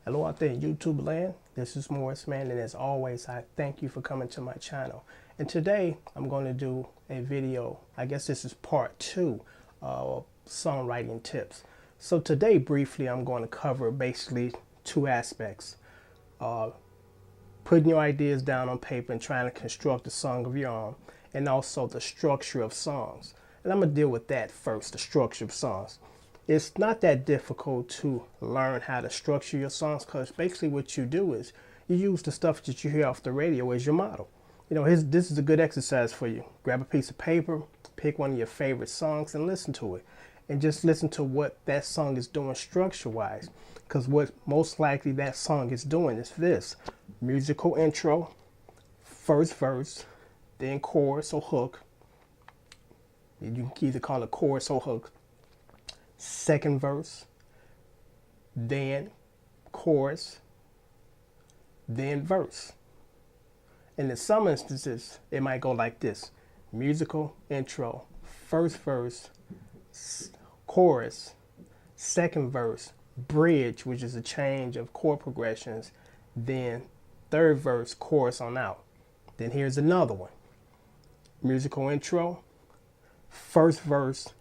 Hello out there in YouTube land. This is Morris Man, and as always, I thank you for coming to my channel. And today I'm going to do a video. I guess this is part 2 of songwriting tips. So today, briefly, I'm going to cover basically two aspects. Putting your ideas down on paper and trying to construct a song of your own, and also the structure of songs. And I'm going to deal with that first, the structure of songs. It's not that difficult to learn how to structure your songs, because basically what you do is you use the stuff that you hear off the radio as your model. You know, this is a good exercise for you. Grab a piece of paper, pick one of your favorite songs and listen to it. And just listen to what that song is doing structure-wise. Because what most likely that song is doing is this: musical intro, first verse, then chorus or hook. You can either call it chorus or hook. Second verse, then chorus, then verse. And in some instances, it might go like this: musical intro, first verse, chorus, second verse, bridge, which is a change of chord progressions, then third verse, chorus on out. Then here's another one: musical intro, first verse,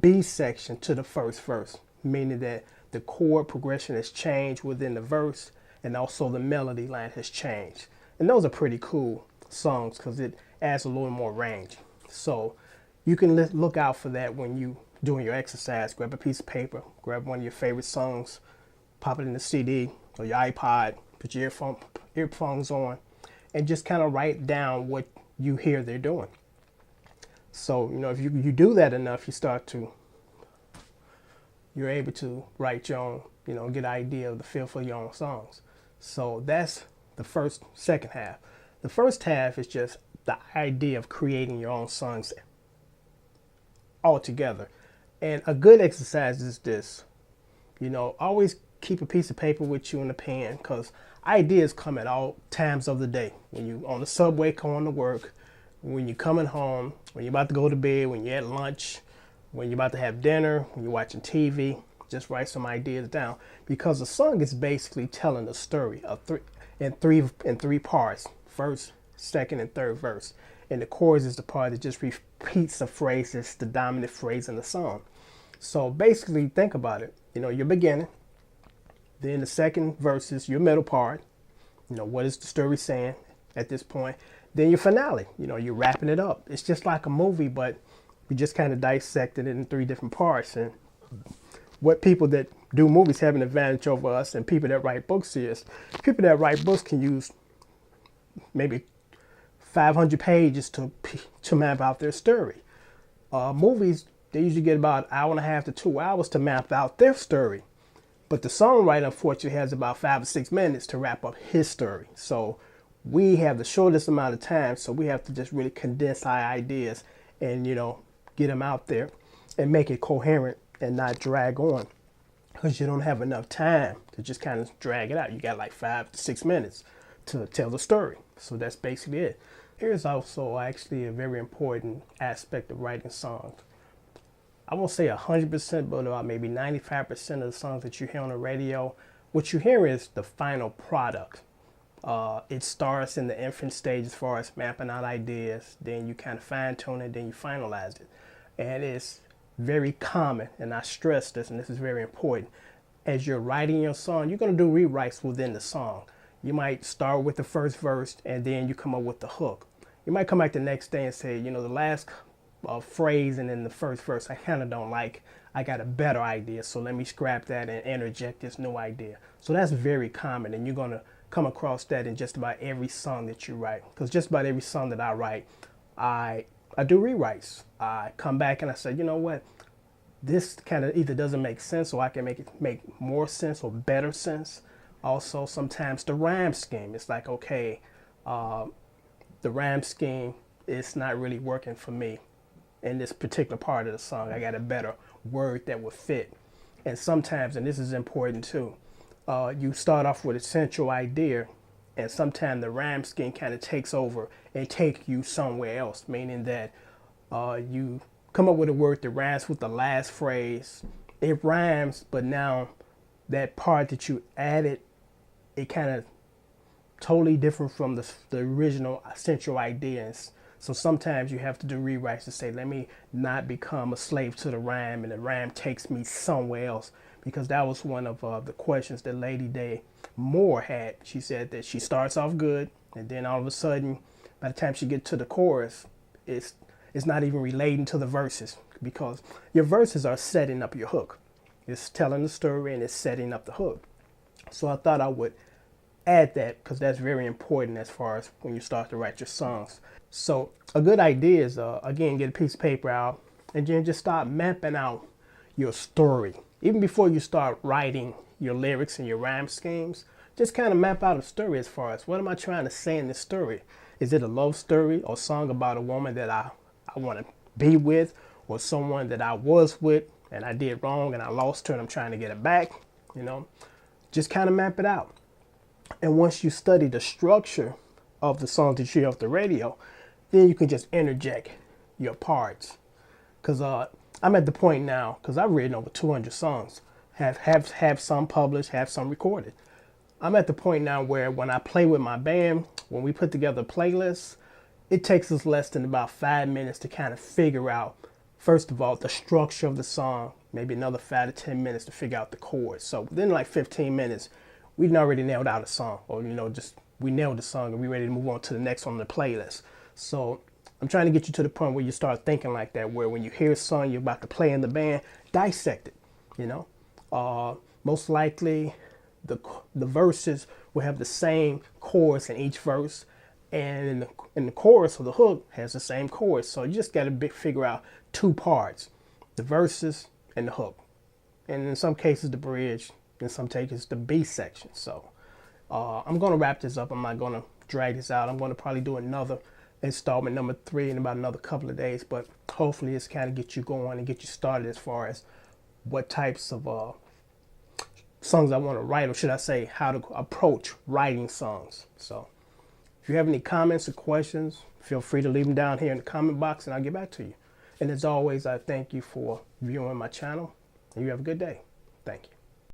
B section to the first verse, meaning that the chord progression has changed within the verse, and also the melody line has changed. And those are pretty cool songs because it adds a little more range. So you can look out for that when you doing your exercise. Grab a piece of paper, grab one of your favorite songs, pop it in the CD or your iPod, put your earphones on, and just kind of write down what you hear they're doing. So, you know, if you do that enough, you're able to write your own, get an idea of the feel for your own songs. So that's the second half. The first half is just the idea of creating your own songs altogether. And a good exercise is this: always keep a piece of paper with you and a pen, because ideas come at all times of the day. When you on the subway going to work, when you're coming home, when you're about to go to bed, when you're at lunch, when you're about to have dinner, when you're watching TV, just write some ideas down, because a song is basically telling a story of three parts: first, second, and third verse. And the chorus is the part that just repeats the phrase that's the dominant phrase in the song. So basically, think about it. Your beginning, then the second verse is your middle part. What is the story saying at this point? Then your finale. You're wrapping it up. It's just like a movie, but we just kind of dissected it in three different parts. And what people that do movies have an advantage over us, and people that write books is people that write books can use maybe 500 pages to map out their story. Movies, they usually get about an hour and a half to 2 hours to map out their story. But the songwriter, unfortunately, has about 5 or 6 minutes to wrap up his story. So we have the shortest amount of time, so we have to just really condense our ideas and, get them out there and make it coherent and not drag on, because you don't have enough time to just kind of drag it out. You got like 5 to 6 minutes to tell the story. So that's basically it. Here's also actually a very important aspect of writing songs. I won't say 100%, but about maybe 95% of the songs that you hear on the radio, what you hear is the final product. It starts in the infant stage as far as mapping out ideas, then you kind of fine tune it, then you finalize it. And it's very common, and I stress this, and this is very important. As you're writing your song, you're going to do rewrites within the song. You might start with the first verse, and then you come up with the hook. You might come back the next day and say, the last phrase and then the first verse I kind of don't like. I got a better idea, so let me scrap that and interject this new idea. So that's very common, and you're going to come across that in just about every song that you write. Because just about every song that I write, I do rewrites. I come back and I say, you know what? This kind of either doesn't make sense, or I can make it make more sense or better sense. Also, sometimes the rhyme scheme, it's like, okay, the rhyme scheme is not really working for me in this particular part of the song. I got a better word that would fit. And sometimes, and this is important too, you start off with a central idea, and sometimes the rhyme scheme kind of takes over and take you somewhere else, meaning that you come up with a word that rhymes with the last phrase. It rhymes, but now that part that you added it kind of totally different from the original central ideas. So sometimes you have to do rewrites to say, let me not become a slave to the rhyme and the rhyme takes me somewhere else. Because that was one of the questions that Lady Day Moore had. She said that she starts off good, and then all of a sudden, by the time she gets to the chorus, it's not even relating to the verses, because your verses are setting up your hook. It's telling the story and it's setting up the hook. So I thought I would add that because that's very important as far as when you start to write your songs. So a good idea is, again, get a piece of paper out and then just start mapping out your story. Even before you start writing your lyrics and your rhyme schemes, just kind of map out a story as far as what am I trying to say in this story? Is it a love story or song about a woman that I want to be with, or someone that I was with and I did wrong and I lost her and I'm trying to get it back? You know, just kind of map it out. And once you study the structure of the songs that you hear off the radio, then you can just interject your parts. Because I'm at the point now, because I've written over 200 songs, have some published, have some recorded. I'm at the point now where when I play with my band, when we put together playlists, it takes us less than about 5 minutes to kind of figure out, first of all, the structure of the song, maybe another 5 to 10 minutes to figure out the chords. So within like 15 minutes, we've already nailed out a song, or, just we nailed the song and we're ready to move on to the next one on the playlist. So I'm trying to get you to the point where you start thinking like that, where when you hear a song you're about to play in the band, dissect it, most likely the verses will have the same chorus in each verse, and in the chorus of the hook has the same chorus. So you just got to figure out two parts, the verses and the hook, and in some cases the bridge, in some cases the B section. So I'm going to wrap this up. I'm not going to drag this out. I'm going to probably do another installment number 3 in about another couple of days, but hopefully it's kind of get you going and get you started as far as what types of songs I want to write, or should I say how to approach writing songs. So if you have any comments or questions, feel free to leave them down here in the comment box and I'll get back to you. And as always, I thank you for viewing my channel, and you have a good day. Thank you.